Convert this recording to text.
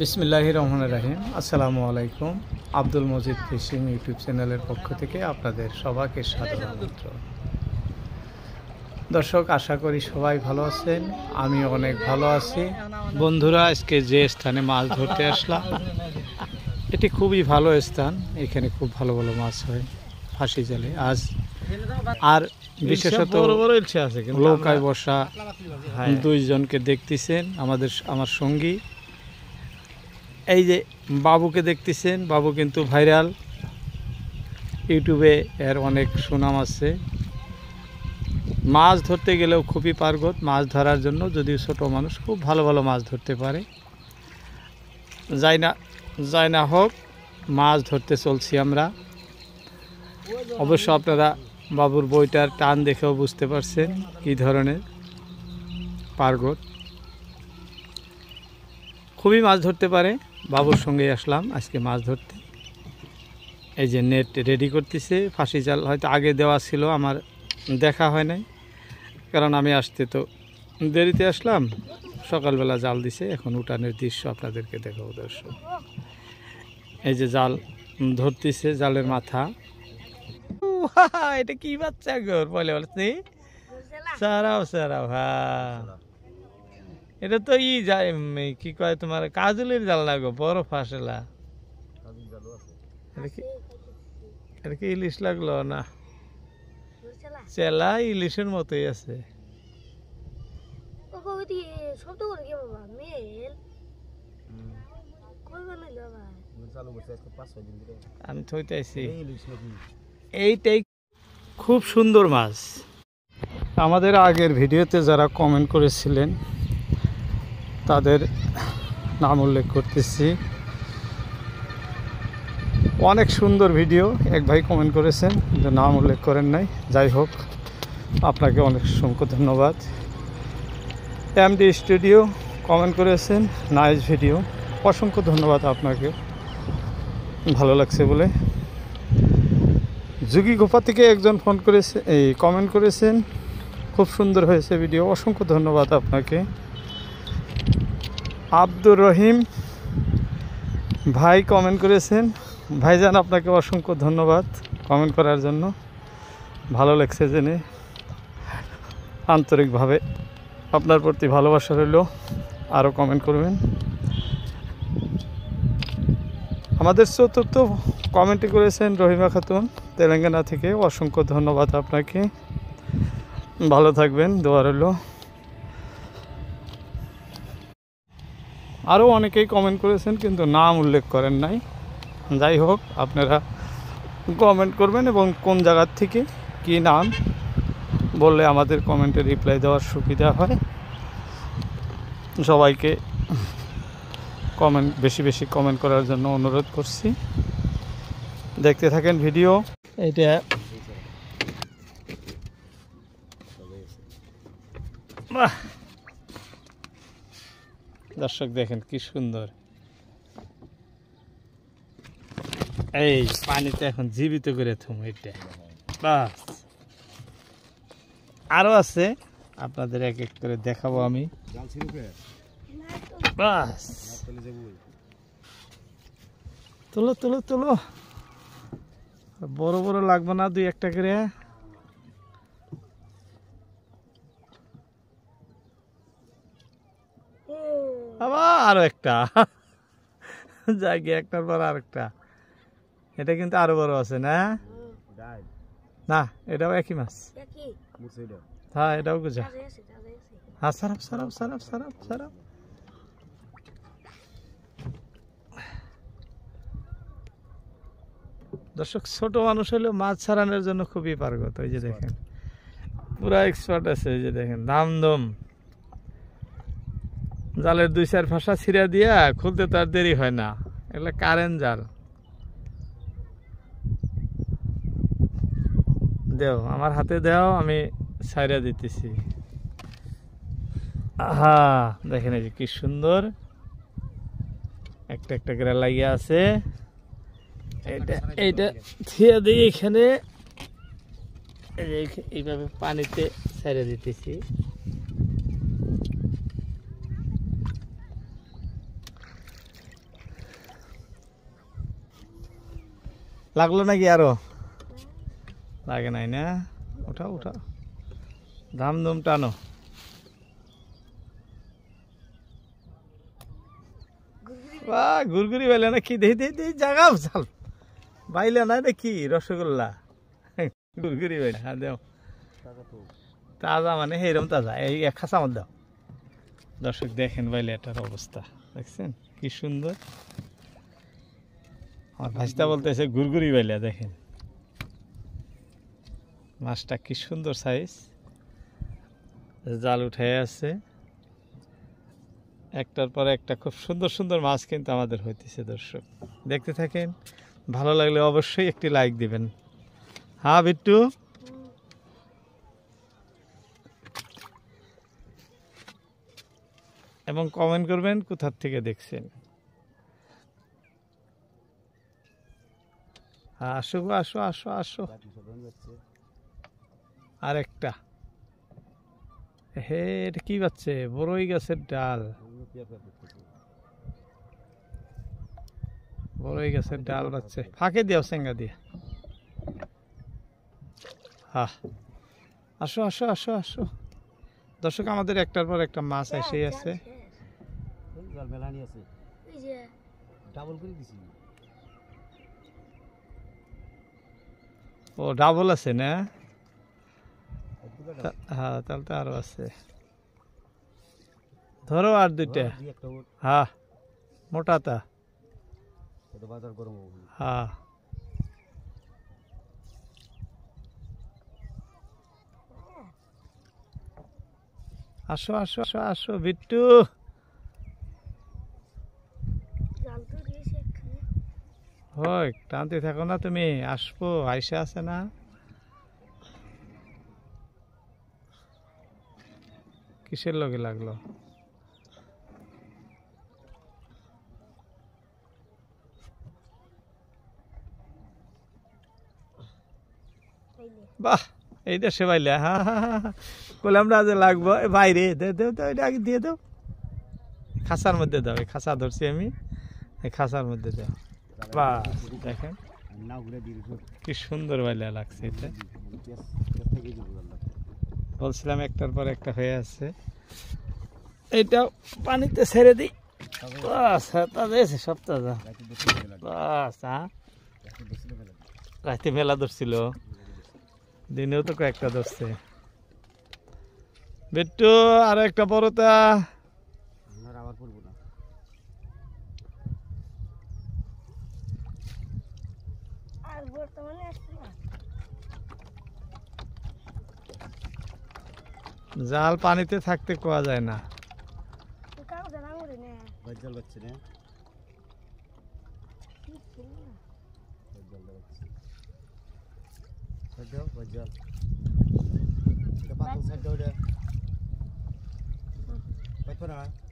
বিসমিল্লাহির রহমানির রহিম। আসসালামু আলাইকুম। আব্দুল মজিদ ফিশিং ইউটিউব চ্যানেলের পক্ষ থেকে আপনাদের সবাইকে সাদর আমন্ত্রণ। দর্শক, আশা করি সবাই ভালো আছেন, আমি অনেক ভালো আছি। বন্ধুরা, আজকে যে স্থানে মাছ ধরতে আসলাম এটি খুবই ভালো স্থান। এখানে খুব ভালো ভালো মাছ হয় ফাঁসি জালে। আজ আর বিশেষত নৌকায় বসা দুইজনকে দেখতেছেন, আমার সঙ্গী। এই যে বাবুকে দেখতেছেন, বাবু কিন্তু ভাইরাল, ইউটিউবে এর অনেক সুনাম আছে। মাছ ধরতে গেলেও খুবই পার্গত মাছ ধরার জন্য, যদিও ছোট মানুষ খুব ভালো ভালো মাছ ধরতে পারে। যাই না হোক, মাছ ধরতে চলছি আমরা। অবশ্য আপনারা বাবুর বইটার টান দেখেও বুঝতে পারছেন কী ধরনের পার্গত, খুবই মাছ ধরতে পারে। বাবুর সঙ্গে আসলাম আজকে মাছ ধরতে। এই যে নেট রেডি করতেছে, ফাঁসি জাল হয়তো আগে দেওয়া ছিল, আমার দেখা হয় নাই, কারণ আমি আসতে তো দেরিতে আসলাম। সকালবেলা জাল দিছে, এখন উঠানের দৃশ্য আপনাদেরকে দেখাবো দর্শক। এই যে জাল ধরতেছে, জালের মাথা। এটা কি বাচ্চা গোর বলে বলছি, সারাও সারাও। হ্যাঁ, এটা তো যায় কি কয় তোমার কাজলের জাল না গো, বড় ফাঁসেলা। এটা কি ইলিশ লাগলো না? চেলা ইলিশের মতোই আছে। আমি থইতেছি, এইটাই খুব সুন্দর মাছ। আমাদের আগের ভিডিওতে যারা কমেন্ট করেছিলেন তাদের নাম উল্লেখ করতেছি। অনেক সুন্দর ভিডিও, এক ভাই কমেন্ট করেছেন কিন্তু নাম উল্লেখ করেন নাই। যাই হোক, আপনাকে অনেক অসংখ্য ধন্যবাদ। এমডি স্টুডিও কমেন্ট করেছেন, নাইস ভিডিও, অসংখ্য ধন্যবাদ আপনাকে, ভালো লাগছে বলে। যুগি গোপা থেকে একজন ফোন করেছে, এই কমেন্ট করেছেন, খুব সুন্দর হয়েছে ভিডিও, অসংখ্য ধন্যবাদ আপনাকে। আব্দুর রহিম ভাই কমেন্ট করেছেন, ভাইজান আপনাকে অসংখ্য ধন্যবাদ কমেন্ট করার জন্য, ভালো লাগছে জেনে। আন্তরিকভাবে আপনার প্রতি ভালোবাসা রইল, আরও কমেন্ট করবেন। আমাদের চতুর্থ কমেন্টটি করেছেন রহিমা খাতুন তেলেঙ্গানা থেকে, অসংখ্য ধন্যবাদ আপনাকে, ভালো থাকবেন, দোয়া রইল। আরও অনেকেই কমেন্ট করেছেন কিন্তু নাম উল্লেখ করেন নাই। যাই হোক, আপনারা কমেন্ট করবেন এবং কোন জায়গার থেকে কী নাম বললে আমাদের কমেন্টে রিপ্লাই দেওয়ার সুবিধা হয়। সবাইকে বেশি বেশি কমেন্ট করার জন্য অনুরোধ করছি। দেখতে থাকেন ভিডিও। এটা দর্শক দেখেন কি সুন্দর, এই পানিতে এখন জীবিত করে থুম। এটা বাস, আরো আছে, আপনাদের এক এক করে দেখাবো আমি। বাস, তুলো তুলো তুলো, বড় বড় লাগবে না, দুই একটা করে। আবার আরো একটা জায়গায়, একটার পর আর একটা। এটা কিন্তু আরো বড় আছে না? না, এটাও একই মাছ। হ্যাঁ, এটাও গুজা। হ্যাঁ, সারাপ সারাপ সারাপ সারাপ সারাপ। দর্শক, ছোট মানুষ হলেও মাছ ছাড়ানোর জন্য খুবই পারগত। ওই যে দেখেন, পুরা এক্সপার্ট আছে। এই যে দেখেন, দামদম জালের দুই চার ফাঁসা ছিঁড়া দিয়া খুলতে তার দেরি হয় না। এগুলো কারেন্ট জাল। দেও, আমার হাতে দেও, আমি ছাইড়া দিতেছি। হ্যাঁ, দেখেন এই যে কি সুন্দর, একটা একটা করে লাগিয়ে আছে। এইটা থিয়া দিয়ে এখানে এইভাবে পানিতে ছেড়ে দিতেছি। লাগলো নাকি আরো? লাগে নাই না? উঠাও উঠাও, দাম দুম টানো। বাহ, গুরগুরি বাইলে না কি? দেখি দেখি দেখি, জাগাও চাল বাইলে না দেখি রসগোল্লা গুরগুরি বাইলে। হ্যাঁ দেও, তাজা মানে এইরকম তাজা। এই এক খাঁচা আমার দাও। দর্শক দেখেন বাইলে এটার অবস্থা দেখছেন কি সুন্দর। আমার ভাইস্তা বলতেছে গুরগুরি বাইলে, দেখেন মাছটা কি সুন্দর সাইজ, জাল উঠে আছে একটার পর একটা। খুব সুন্দর সুন্দর মাছ কিন্তু আমাদের হইতেছে। দর্শক দেখতে থাকেন, ভালো লাগলে অবশ্যই একটি লাইক দিবেন। হ্যাঁ বিট্টু, এবং কমেন্ট করবেন কোথার থেকে দেখছেন। আসো গো, আসো আসো আসো। আরেকটা, হে এটা কি পাচ্ছে? বড়ই গাছের ডাল, বড়ই গাছের ডাল পাচ্ছে। ফাঁকে দিও সেঙ্গা দিয়ে। হ্যাঁ, আসো আসো আসো আসো। দর্শক আমাদের একটার পর একটা মাছ এসেই আছে। ও ডাবল আছে না? হ্যাঁ তাহলে তো আরো আছে। ধরো আর দুইটা। হ্যাঁ মোটাটা। হ্যাঁ আসো আসো আসো আসো বিট্টু। হয় টানতে থাকো না তুমি, আসবো আইসা আছে না? কিসের লগে লাগলো? বাহ, এইটা সে বাইলে। হ্যাঁ হ্যাঁ হ্যাঁ, বললাম না যে লাগবো। বাইরে দেও তো, এটা আগে দিয়ে দাও। খাঁচার মধ্যে দাও, এই খাঁচা ধরছি আমি, এই খাঁচার মধ্যে দাও। বাহ দেখেন কি সুন্দর বাইলে লাগছে এটা। বলছিলাম একটার পর একটা হয়ে আছে। এইটাও পানিতে ছেড়ে দিই। বাস তাজা আছে, সব তাজা। বাস রাতে মেলা ধরছিল, দিনেও তো কয়েকটা ধরছে। বিট্টু আর একটা বড়টা। জাল পানিতে থাকতে কোয়া যায় না। Baik,